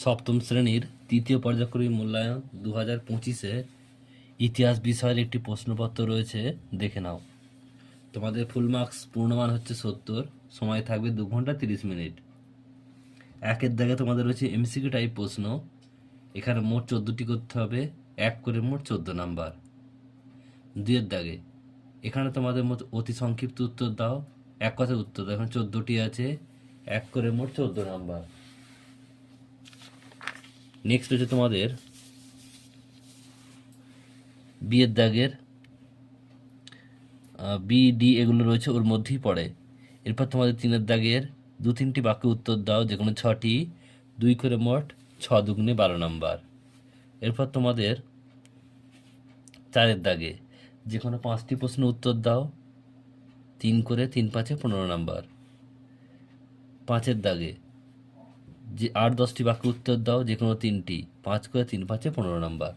সপ্তম শ্রেণীর তৃতীয় পর্যায়ক্রমিক মূল্যায়ন 2025-এ ইতিহাস বিষয়ের একটি প্রশ্নপত্র রয়েছে, দেখে নাও। তোমাদের ফুল মার্কস পূর্ণমান হচ্ছে 70, সময় থাকবে 2 ঘন্টা 30 মিনিট। একের দাগে তোমাদের রয়েছে এমসিকিউ টাইপ প্রশ্ন, এখানে মোট 14টি করতে হবে, এক করে মোট 14 নাম্বার। দুইয়ের দাগে এখানে তোমাদের মোট অতি সংক্ষিপ্ত উত্তর দাও, এক কথায় উত্তর দাও, এখানে 14টি আছে, এক করে মোট 14 নাম্বার। নেক্সট হচ্ছে তোমাদের বিয়ের দাগের বি ডি এগুলো রয়েছে, ওর মধ্যেই পড়ে। এরপর তোমাদের 3-এর দাগের 2-3টি বাক্য উত্তর দাও, যে কোনো 6টি, 2 করে মোট 6 দুগুণে 12 নাম্বার। এরপর তোমাদের 4-এর দাগে যে কোনো 5টি প্রশ্ন উত্তর দাও, 3 করে 3 5-এ 15 নাম্বার। 5-এর দাগে যে 8-10টি বাক্য উত্তর দাও, যে কোনো 3টি, 5 করে 3 5-এ 15 নাম্বার।